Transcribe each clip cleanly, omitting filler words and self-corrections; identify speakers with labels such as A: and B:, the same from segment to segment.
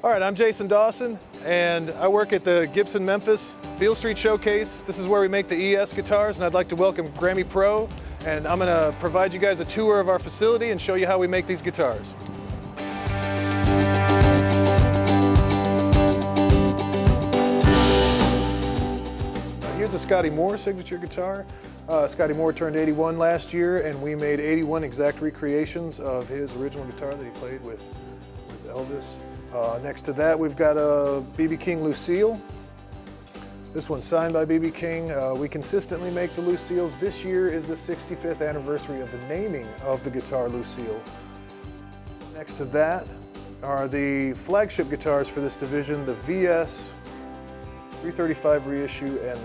A: All right, I'm Jason Dawson, and I work at the Gibson Memphis Beale Street Showcase. This is where we make the ES guitars, and I'd like to welcome GRAMMY Pro, and I'm gonna provide you guys a tour of our facility and show you how we make these guitars. Here's a Scotty Moore signature guitar. Scotty Moore turned 81 last year, and we made 81 exact recreations of his original guitar that he played with Elvis. Next to that, we've got a B.B. King Lucille. This one's signed by B.B. King. We consistently make the Lucille's. This year is the 65th anniversary of the naming of the guitar Lucille. Next to that are the flagship guitars for this division, the VS 335 reissue and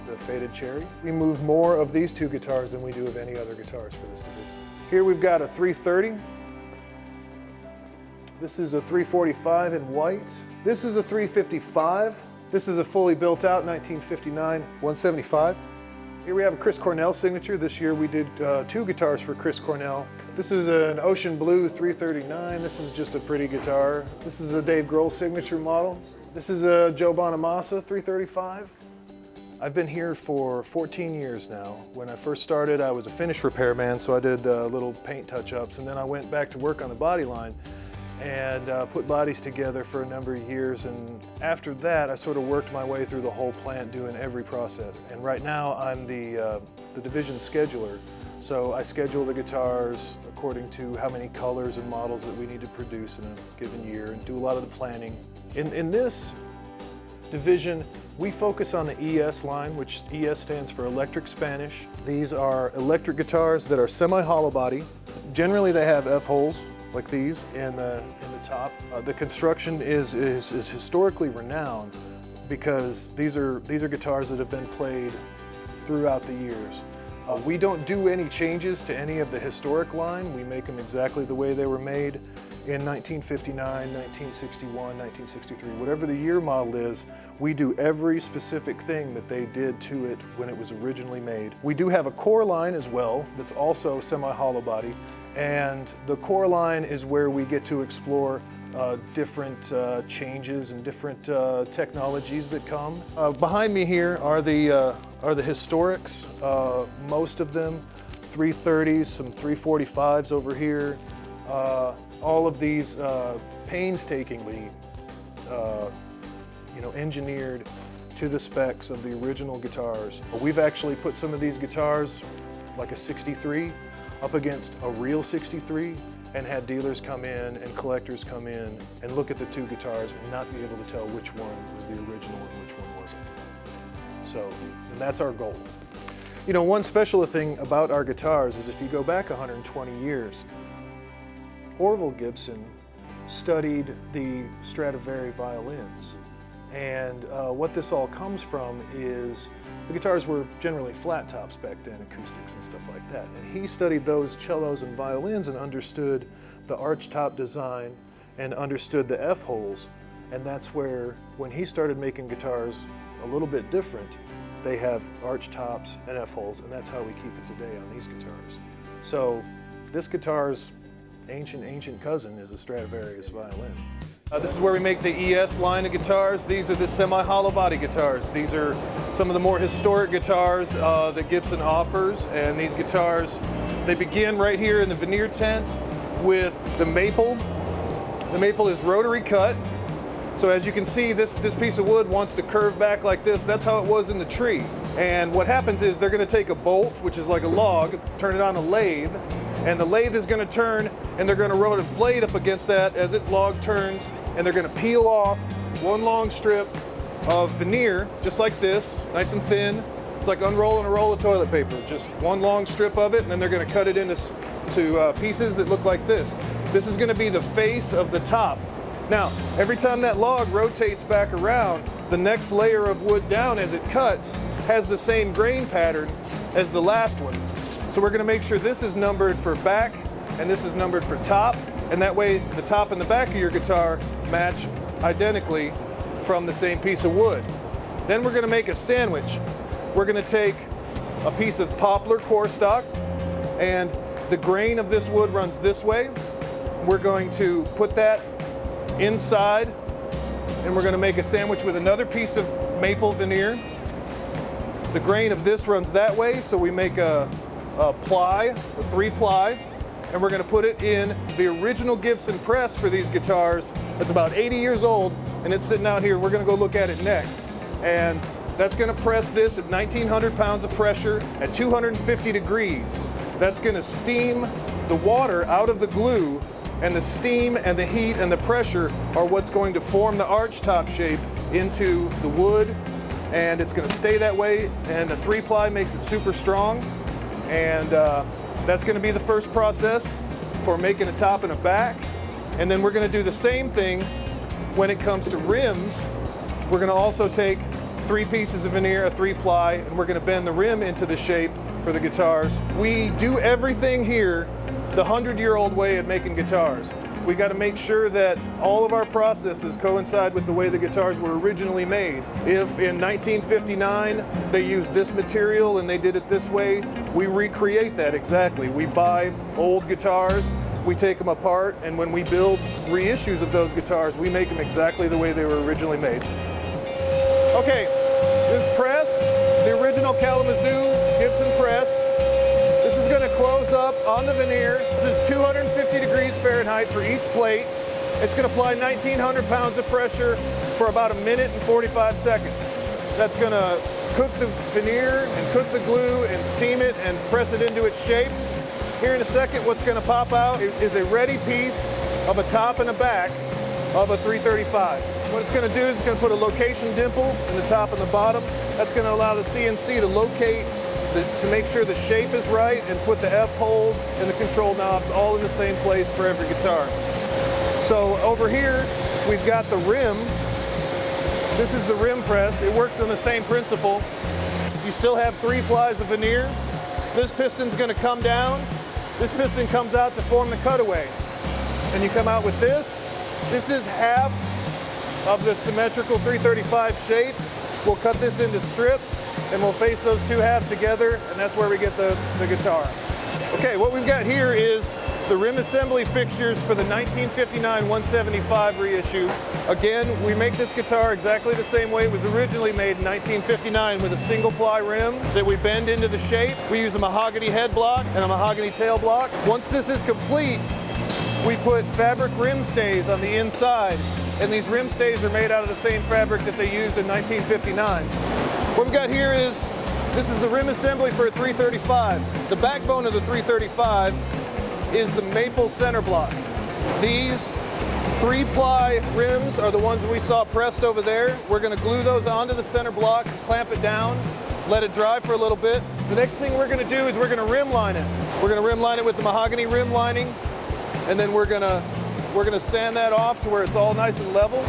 A: the Faded Cherry. We move more of these two guitars than we do of any other guitars for this division. Here we've got a 330. This is a 345 in white. This is a 355. This is a fully built out 1959 175. Here we have a Chris Cornell signature. This year we did two guitars for Chris Cornell. This is an Ocean Blue 339. This is just a pretty guitar. This is a Dave Grohl signature model. This is a Joe Bonamassa 335. I've been here for 14 years now. When I first started, I was a finish repairman, so I did little paint touch-ups, and then I went back to work on the body line and put bodies together for a number of years. And after that, I sort of worked my way through the whole plant doing every process. And right now, I'm the division scheduler. So I schedule the guitars according to how many colors and models that we need to produce in a given year and do a lot of the planning. In this division, we focus on the ES line, which ES stands for Electric Spanish. These are electric guitars that are semi-hollow body. Generally, they have F-holes like these in the top. The construction is historically renowned because these are guitars that have been played throughout the years. We don't do any changes to any of the historic line. We make them exactly the way they were made in 1959, 1961, 1963, whatever the year model is. We do every specific thing that they did to it when it was originally made. We do have a core line as well that's also semi-hollow body, and the core line is where we get to explore different changes and different technologies that come. Behind me here are the historics, most of them 330s, some 345s over here. All of these painstakingly engineered to the specs of the original guitars. We've actually put some of these guitars, like a 63, up against a real 63 and had dealers come in and collectors come in and look at the two guitars and not be able to tell which one was the original and which one wasn't. So, and that's our goal. You know, one special thing about our guitars is if you go back 120 years, Orville Gibson studied the Stradivari violins. And what this all comes from is the guitars were generally flat tops back then, acoustics and stuff like that. And he studied those cellos and violins and understood the arch top design and understood the F-holes. And that's where, when he started making guitars a little bit different, they have arch tops and F-holes, and that's how we keep it today on these guitars. So this guitar's ancient cousin is a Stradivarius violin. This is where we make the ES line of guitars. These are the semi-hollow body guitars. These are some of the more historic guitars that Gibson offers. And these guitars, they begin right here in the veneer tent with the maple. The maple is rotary cut. So as you can see, this piece of wood wants to curve back like this. That's how it was in the tree. And what happens is they're going to take a bolt, which is like a log, turn it on a lathe, and the lathe is going to turn, and they're going to roll a blade up against that as it log turns, and they're going to peel off one long strip of veneer, just like this, nice and thin. It's like unrolling a roll of toilet paper, just one long strip of it, and then they're going to cut it into pieces that look like this. This is going to be the face of the top. Now, every time that log rotates back around, the next layer of wood down as it cuts has the same grain pattern as the last one. So we're going to make sure this is numbered for back and this is numbered for top, and that way the top and the back of your guitar match identically from the same piece of wood. Then we're going to make a sandwich. We're going to take a piece of poplar core stock, and the grain of this wood runs this way. We're going to put that inside and we're gonna make a sandwich with another piece of maple veneer. The grain of this runs that way, so we make a ply, a 3-ply, and we're gonna put it in the original Gibson press for these guitars. It's about 80 years old, and it's sitting out here. We're gonna go look at it next. And that's gonna press this at 1,900 pounds of pressure at 250 degrees. That's gonna steam the water out of the glue, and the steam and the heat and the pressure are what's going to form the arch top shape into the wood, and it's gonna stay that way, and the 3-ply makes it super strong. And that's gonna be the first process for making a top and a back. And then we're gonna do the same thing when it comes to rims. We're gonna also take 3 pieces of veneer, a 3-ply, and we're gonna bend the rim into the shape for the guitars. We do everything here the 100-year-old way of making guitars. We gotta make sure that all of our processes coincide with the way the guitars were originally made. If in 1959 they used this material and they did it this way, we recreate that exactly. We buy old guitars, we take them apart, and when we build reissues of those guitars, we make them exactly the way they were originally made. Okay, this press, the original Kalamazoo Gibson press, this is gonna close up on the veneer. This is 250 degrees Fahrenheit for each plate. It's gonna apply 1,900 pounds of pressure for about 1 minute and 45 seconds. That's gonna cook the veneer and cook the glue and steam it and press it into its shape. Here in a second, what's gonna pop out is a ready piece of a top and a back of a 335. What it's gonna do is it's gonna put a location dimple in the top and the bottom. That's gonna allow the CNC to locate, to make sure the shape is right and put the F-holes and the control knobs all in the same place for every guitar. So over here, we've got the rim. This is the rim press. It works on the same principle. You still have 3 plies of veneer. This piston's gonna come down. This piston comes out to form the cutaway. And you come out with this. This is half of the symmetrical 335 shape. We'll cut this into strips and we'll face those 2 halves together, and that's where we get the guitar. Okay, what we've got here is the rim assembly fixtures for the 1959 175 reissue. Again, we make this guitar exactly the same way it was originally made in 1959 with a 1-ply rim that we bend into the shape. We use a mahogany head block and a mahogany tail block. Once this is complete, we put fabric rim stays on the inside, and these rim stays are made out of the same fabric that they used in 1959. What we've got here is, this is the rim assembly for a 335. The backbone of the 335 is the maple center block. These 3-ply rims are the ones we saw pressed over there. We're gonna glue those onto the center block, clamp it down, let it dry for a little bit. The next thing we're gonna do is we're gonna rim line it. We're gonna rim line it with the mahogany rim lining, and then we're gonna sand that off to where it's all nice and level.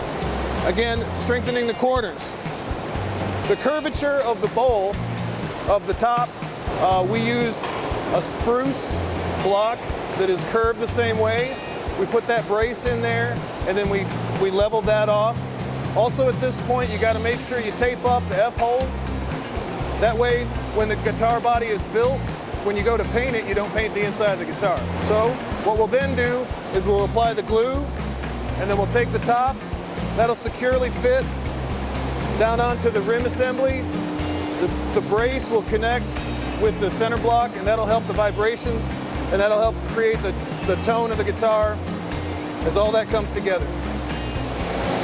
A: Again, strengthening the corners. The curvature of the bowl of the top, we use a spruce block that is curved the same way. We put that brace in there, and then we level that off. Also at this point, you gotta make sure you tape up the F-holes. That way, when the guitar body is built, when you go to paint it, you don't paint the inside of the guitar. So what we'll then do is we'll apply the glue, and then we'll take the top. That'll securely fit down onto the rim assembly. The brace will connect with the center block, and that'll help the vibrations, and that'll help create the tone of the guitar as all that comes together.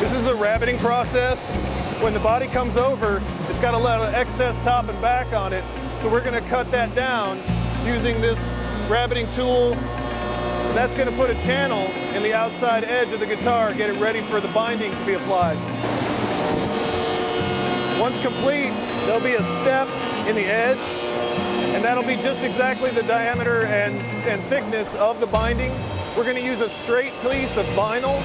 A: This is the rabbiting process. When the body comes over, it's got a lot of excess top and back on it, so we're gonna cut that down using this rabbiting tool. And that's gonna put a channel in the outside edge of the guitar, get it ready for the binding to be applied. Once complete, there'll be a step in the edge, and that'll be just exactly the diameter and thickness of the binding. We're gonna use a straight piece of vinyl,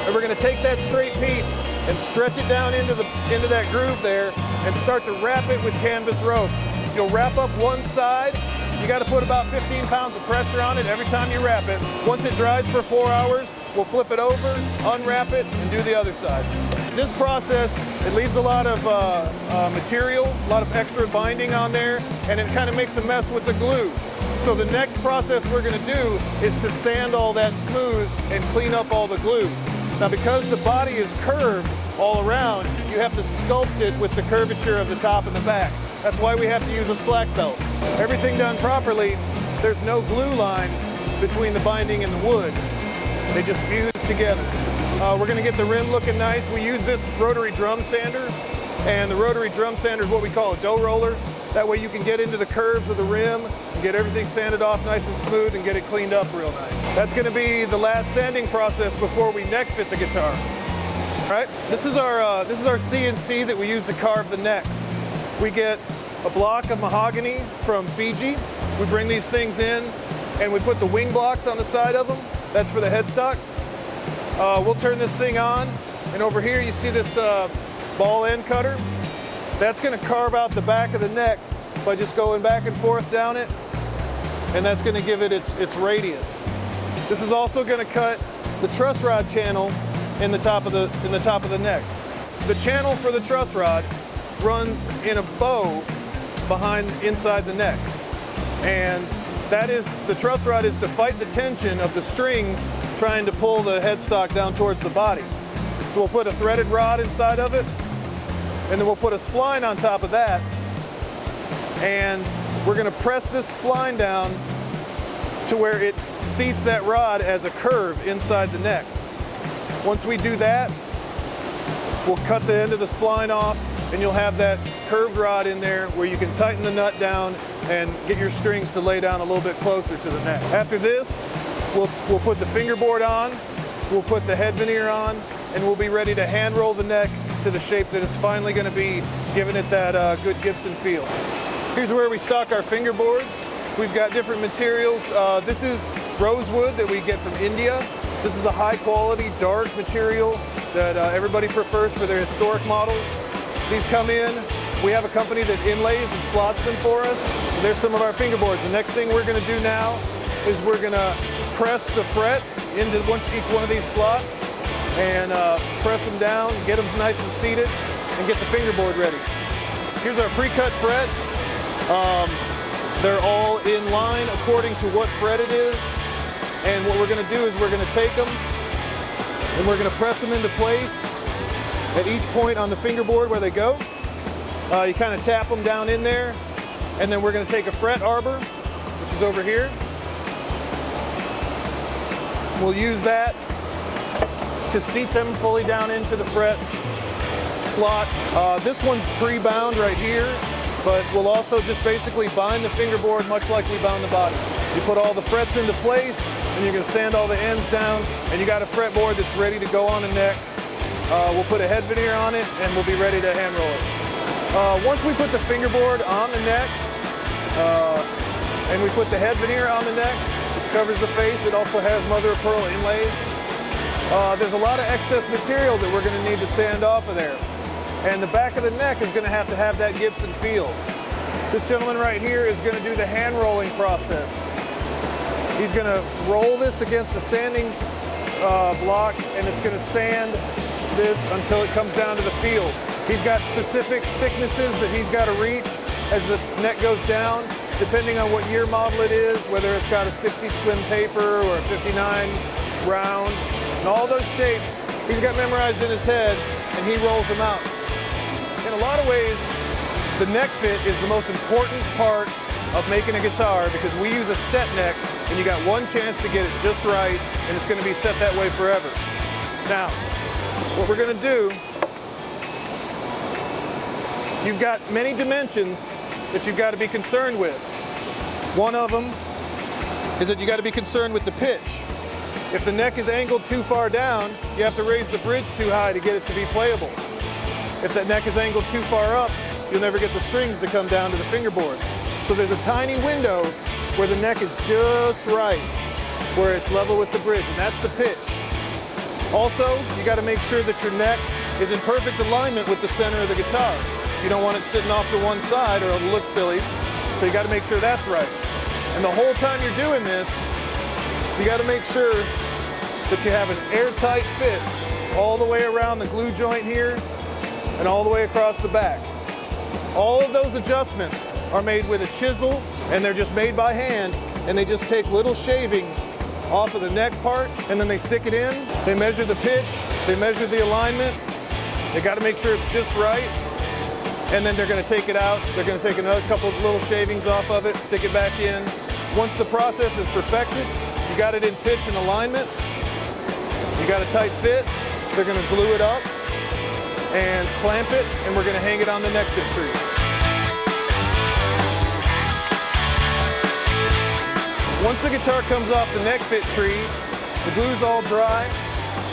A: and we're gonna take that straight piece and stretch it down into that groove there and start to wrap it with canvas rope. You'll wrap up one side. You gotta put about 15 pounds of pressure on it every time you wrap it. Once it dries for 4 hours, we'll flip it over, unwrap it, and do the other side. This process, it leaves a lot of material, a lot of extra binding on there, and it kind of makes a mess with the glue. So the next process we're gonna do is to sand all that smooth and clean up all the glue. Now because the body is curved,
B: all around, you have to sculpt it with the curvature of the top and the back. That's why we have to use a slack belt. Everything done properly, there's no glue line between the binding and the wood. They just fuse together. We're gonna get the rim looking nice. We use this rotary drum sander, and the rotary drum sander is what we call a dough roller. That way you can get into the curves of the rim and get everything sanded off nice and smooth and get it cleaned up real nice. That's gonna be the last sanding process before we neck fit the guitar. All right, this is our CNC that we use to carve the necks. We get a block of mahogany from Fiji. We bring these things in and we put the wing blocks on the side of them. That's for the headstock. We'll turn this thing on, and over here you see this ball end cutter. That's gonna carve out the back of the neck by just going back and forth down it, and that's gonna give it its radius. This is also gonna cut the truss rod channel in the top of the neck. The channel for the truss rod runs in a bow inside the neck, and the truss rod is to fight the tension of the strings trying to pull the headstock down towards the body. So we'll put a threaded rod inside of it, and then we'll put a spline on top of that, and we're gonna press this spline down to where it seats that rod as a curve inside the neck. Once we do that, we'll cut the end of the spline off, and you'll have that curved rod in there where you can tighten the nut down and get your strings to lay down a little bit closer to the neck. After this, we'll put the fingerboard on, we'll put the head veneer on, and we'll be ready to hand roll the neck to the shape that it's finally gonna be, giving it that good Gibson feel. Here's where we stock our fingerboards. We've got different materials. This is rosewood that we get from India. This is a high quality, dark material that everybody prefers for their historic models. These come in. We have a company that inlays and slots them for us. There's some of our fingerboards. The next thing we're gonna do now is we're gonna press the frets into each one of these slots and press them down, get them nice and seated, and get the fingerboard ready. Here's our pre-cut frets. They're all in line according to what fret it is. And what we're gonna do is we're gonna take them and we're gonna press them into place at each point on the fingerboard where they go. You kind of tap them down in there, and then we're going to take a fret arbor, which is over here. We'll use that to seat them fully down into the fret slot. This one's pre-bound right here, but we'll also just basically bind the fingerboard much like we bound the body. You put all the frets into place, and you're going to sand all the ends down, and you got a fretboard that's ready to go on a neck. We'll put a head veneer on it, and we'll be ready to hand roll it. Once we put the fingerboard on the neck, and we put the head veneer on the neck, which covers the face, it also has mother of pearl inlays. There's a lot of excess material that we're going to need to sand off of there. And the back of the neck is going to have that Gibson feel. This gentleman right here is going to do the hand rolling process. He's going to roll this against the sanding block, and it's going to sand this until it comes down to the feel. He's got specific thicknesses that he's got to reach as the neck goes down, depending on what year model it is, whether it's got a 60 slim taper or a 59 round, and all those shapes he's got memorized in his head, and he rolls them out. In a lot of ways, the neck fit is the most important part of making a guitar, because we use a set neck, and you got one chance to get it just right, and it's going to be set that way forever. Now, what we're going to do, you've got many dimensions that you've got to be concerned with. One of them is that you got to be concerned with the pitch. If the neck is angled too far down, you have to raise the bridge too high to get it to be playable. If that neck is angled too far up, you'll never get the strings to come down to the fingerboard. So there's a tiny window where the neck is just right, where it's level with the bridge, and that's the pitch. Also, you got to make sure that your neck is in perfect alignment with the center of the guitar. You don't want it sitting off to one side or it'll look silly, so you got to make sure that's right. And the whole time you're doing this, you got to make sure that you have an airtight fit all the way around the glue joint here and all the way across the back. All of those adjustments are made with a chisel, and they're just made by hand, and they just take little shavings off of the neck part, and then they stick it in. They measure the pitch, they measure the alignment, They got to make sure it's just right. And then they're going to take it out. They're going to take another couple of little shavings off of it, stick it back in. Once the process is perfected, you got it in pitch and alignment. You got a tight fit. They're going to glue it up and clamp it, and we're going to hang it on the neck fit tree. Once the guitar comes off the neck fit tree, the glue's all dry.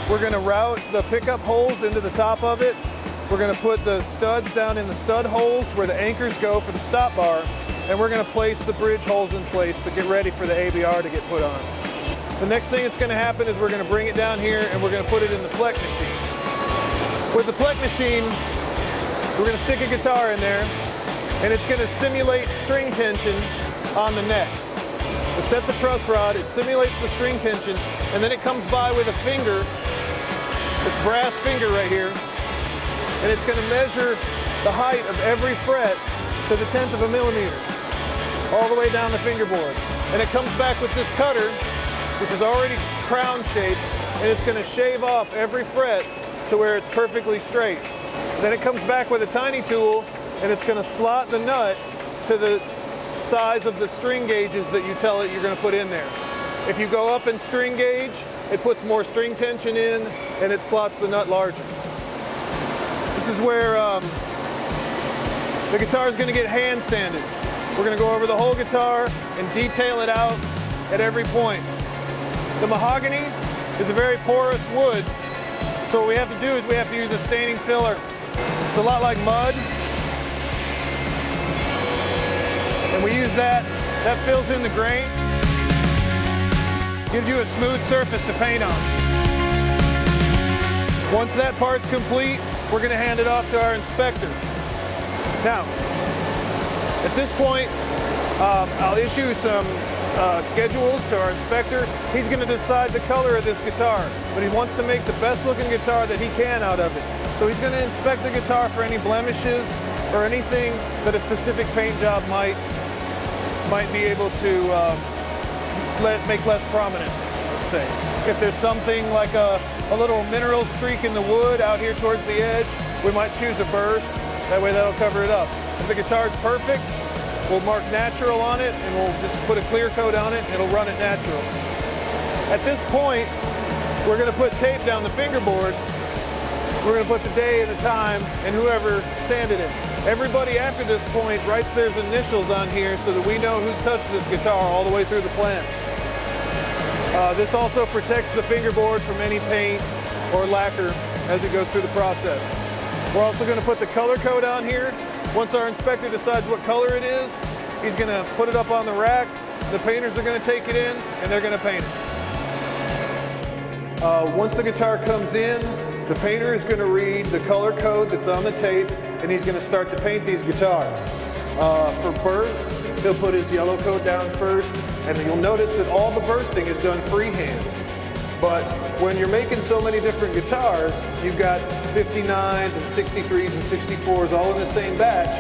B: We're going to route the pickup holes into the top of it. We're going to put the studs down in the stud holes where the anchors go for the stop bar, and we're going to place the bridge holes in place to get ready for the ABR to get put on. The next thing that's going to happen is we're going to bring it down here and we're going to put it in the pleck machine. With the pleck machine, we're going to stick a guitar in there, and it's going to simulate string tension on the neck. To set the truss rod, it simulates the string tension, and then it comes by with a finger, this brass finger right here, and it's going to measure the height of every fret to the 1/10 of a millimeter, all the way down the fingerboard. And it comes back with this cutter, which is already crown shaped, and it's going to shave off every fret to where it's perfectly straight. Then it comes back with a tiny tool, and it's going to slot the nut to the size of the string gauges that you tell it you're going to put in there. If you go up in string gauge, it puts more string tension in, and it slots the nut larger. This is where the guitar is going to get hand sanded. We're going to go over the whole guitar and detail it out at every point. The mahogany is a very porous wood, so what we have to do is we have to use a staining filler. It's a lot like mud, and we use that. That fills in the grain, gives you a smooth surface to paint on. Once that part's complete, we're going to hand it off to our inspector. Now, at this point, I'll issue some schedules to our inspector. He's going to decide the color of this guitar, but he wants to make the best looking guitar that he can out of it. So he's going to inspect the guitar for any blemishes or anything that a specific paint job might be able to make less prominent, let's say. If there's something like a little mineral streak in the wood out here towards the edge, we might choose a burst. That way that'll cover it up. If the guitar's perfect, we'll mark natural on it, and we'll just put a clear coat on it, and it'll run it natural. At this point, we're going to put tape down the fingerboard. We're going to put the day and the time and whoever sanded it. Everybody after this point writes their initials on here so that we know who's touched this guitar all the way through the plant. This also protects the fingerboard from any paint or lacquer as it goes through the process. We're also going to put the color code on here. Once our inspector decides what color it is, he's going to put it up on the rack. The painters are going to take it in, and they're going to paint it. Once the guitar comes in, the painter is going to read the color code that's on the tape, and he's going to start to paint these guitars. For bursts, he'll put his yellow coat down first, and you'll notice that all the bursting is done freehand. But when you're making so many different guitars, you've got 59s and 63s and 64s all in the same batch.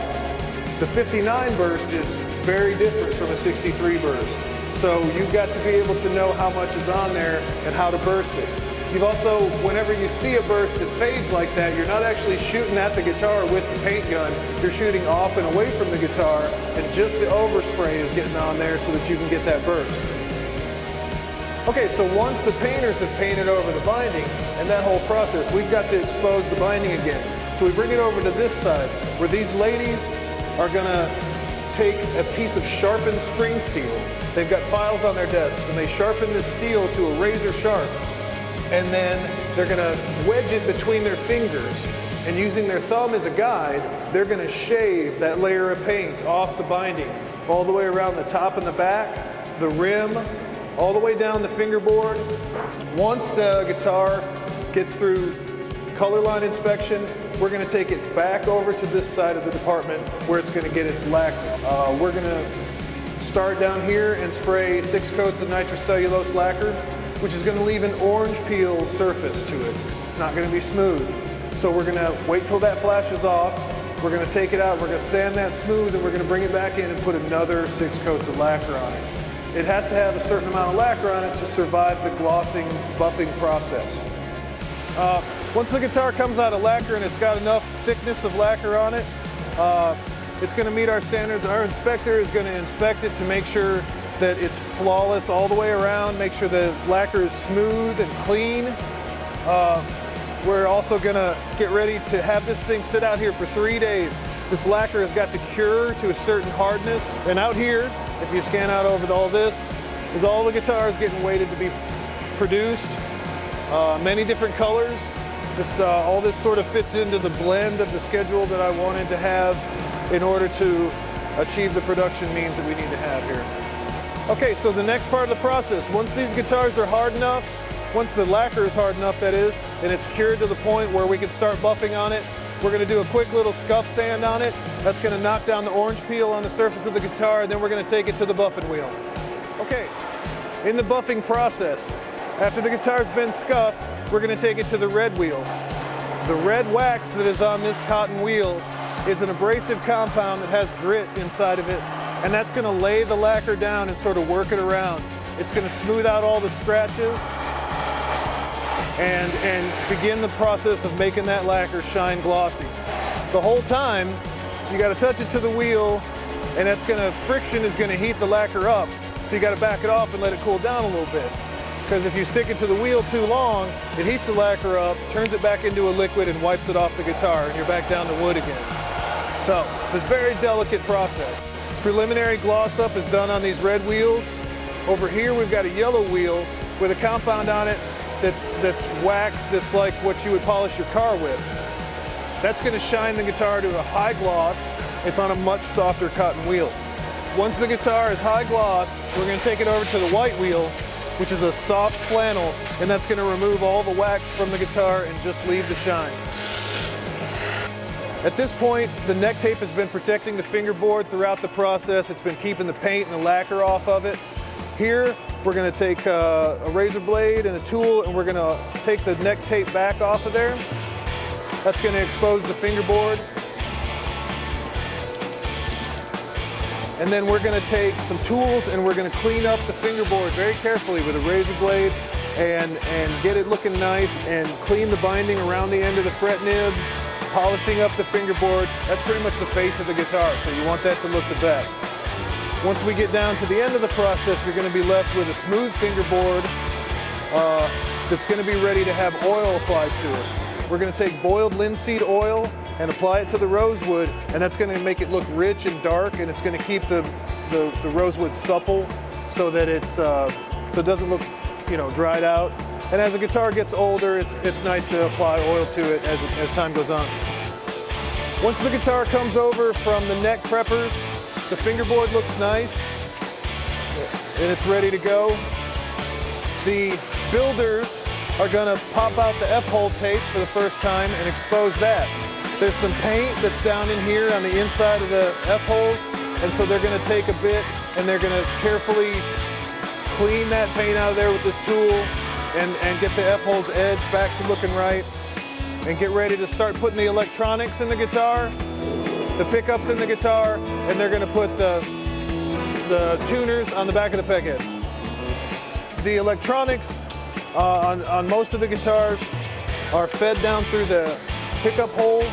B: The 59 burst is very different from a 63 burst. So you've got to be able to know how much is on there and how to burst it. You've also, whenever you see a burst that fades like that, you're not actually shooting at the guitar with the paint gun. You're shooting off and away from the guitar, and just the overspray is getting on there so that you can get that burst. Okay, so once the painters have painted over the binding and that whole process, we've got to expose the binding again. So we bring it over to this side, where these ladies are gonna take a piece of sharpened spring steel. They've got files on their desks, and they sharpen this steel to a razor sharp. And then they're gonna wedge it between their fingers, and using their thumb as a guide, they're gonna shave that layer of paint off the binding, all the way around the top and the back, the rim, all the way down the fingerboard. Once the guitar gets through color line inspection, we're going to take it back over to this side of the department where it's going to get its lacquer. We're going to start down here and spray 6 coats of nitrocellulose lacquer, which is going to leave an orange peel surface to it. It's not going to be smooth. So we're going to wait till that flashes off. We're going to take it out, we're going to sand that smooth, and we're going to bring it back in and put another 6 coats of lacquer on it. It has to have a certain amount of lacquer on it to survive the glossing, buffing process. Once the guitar comes out of lacquer and it's got enough thickness of lacquer on it, it's going to meet our standards. Our inspector is going to inspect it to make sure that it's flawless all the way around, make sure the lacquer is smooth and clean. We're also going to get ready to have this thing sit out here for 3 days. This lacquer has got to cure to a certain hardness. And out here, if you scan out over all this, is all the guitars getting weighted to be produced. Many different colors. All this sort of fits into the blend of the schedule that I wanted to have in order to achieve the production means that we need to have here. Okay, so the next part of the process, once these guitars are hard enough, once the lacquer is hard enough, that is, and it's cured to the point where we can start buffing on it, we're going to do a quick little scuff sand on it. That's going to knock down the orange peel on the surface of the guitar, and then we're going to take it to the buffing wheel. Okay, in the buffing process, after the guitar's been scuffed, we're going to take it to the red wheel. The red wax that is on this cotton wheel is an abrasive compound that has grit inside of it, and that's going to lay the lacquer down and sort of work it around. It's going to smooth out all the scratches and begin the process of making that lacquer shine glossy. The whole time, you got to touch it to the wheel, and friction is going to heat the lacquer up, so you got to back it off and let it cool down a little bit. Because if you stick it to the wheel too long, it heats the lacquer up, turns it back into a liquid, and wipes it off the guitar, and you're back down to wood again. So it's a very delicate process. Preliminary gloss up is done on these red wheels. Over here we've got a yellow wheel with a compound on it that's wax, that's like what you would polish your car with. That's going to shine the guitar to a high gloss. It's on a much softer cotton wheel. Once the guitar is high gloss, we're going to take it over to the white wheel, which is a soft flannel, and that's going to remove all the wax from the guitar and just leave the shine. At this point, the neck tape has been protecting the fingerboard throughout the process. It's been keeping the paint and the lacquer off of it. Here, we're going to take a razor blade and a tool, and we're going to take the neck tape back off of there. That's going to expose the fingerboard. And then we're going to take some tools and we're going to clean up the fingerboard very carefully with a razor blade and get it looking nice, and clean the binding around the end of the fret nibs, polishing up the fingerboard. That's pretty much the face of the guitar, so you want that to look the best. Once we get down to the end of the process, you're going to be left with a smooth fingerboard that's going to be ready to have oil applied to it. We're going to take boiled linseed oil and apply it to the rosewood, and that's going to make it look rich and dark, and it's going to keep the rosewood supple so that it doesn't look, dried out. And as the guitar gets older, it's nice to apply oil to it as time goes on. Once the guitar comes over from the neck preppers, the fingerboard looks nice and it's ready to go. The builders are going to pop out the F-hole tape for the first time and expose that. There's some paint that's down in here on the inside of the F-holes, and so they're going to take a bit and they're going to carefully clean that paint out of there with this tool and get the F-hole's edge back to looking right, and get ready to start putting the electronics in the guitar, the pickups in the guitar, and they're going to put the tuners on the back of the peghead. The electronics on most of the guitars are fed down through the pickup hole.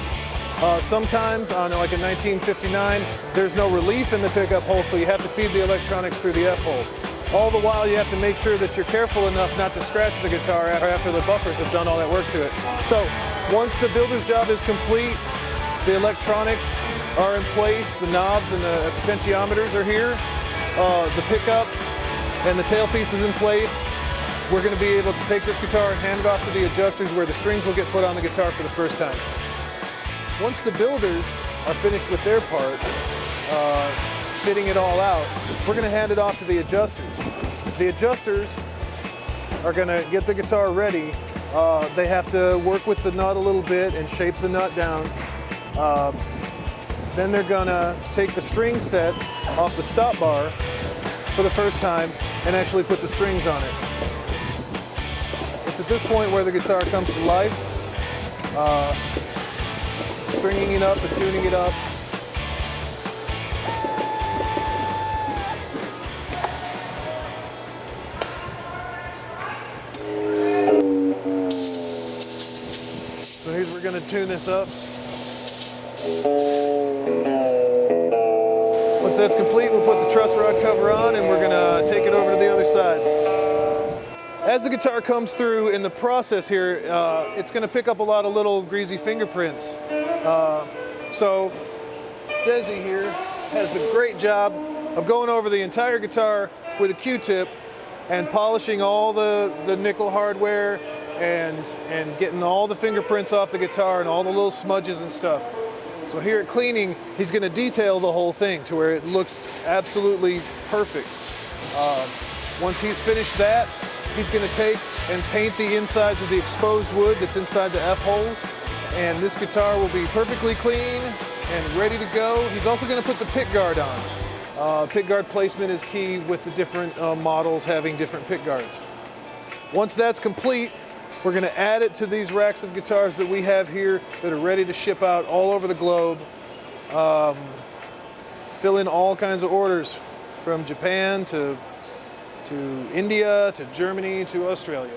B: Sometimes on like a 1959, there's no relief in the pickup hole, so you have to feed the electronics through the F-hole. All the while, you have to make sure that you're careful enough not to scratch the guitar after the buffers have done all that work to it. So once the builder's job is complete, the electronics are in place, the knobs and the potentiometers are here, the pickups and the tailpiece is in place. We're going to be able to take this guitar and hand it off to the adjusters where the strings will get put on the guitar for the first time. Once the builders are finished with their part, fitting it all out, we're going to hand it off to the adjusters. The adjusters are going to get the guitar ready. They have to work with the nut a little bit and shape the nut down. Then they're going to take the string set off the stop bar for the first time and actually put the strings on it. It's at this point where the guitar comes to life, stringing it up and tuning it up. going to tune this up. Once that's complete, we'll put the truss rod cover on and we're going to take it over to the other side. As the guitar comes through in the process here, it's going to pick up a lot of little greasy fingerprints. So Desi here has the great job of going over the entire guitar with a Q-tip and polishing all the nickel hardware and getting all the fingerprints off the guitar and all the little smudges and stuff. So here at cleaning, he's going to detail the whole thing to where it looks absolutely perfect. Once he's finished that, he's going to take and paint the insides of the exposed wood that's inside the F-holes, and this guitar will be perfectly clean and ready to go. He's also going to put the pick guard on. Pick guard placement is key with the different models having different pick guards. Once that's complete, we're going to add it to these racks of guitars that we have here that are ready to ship out all over the globe. Fill in all kinds of orders from Japan to India to Germany to Australia.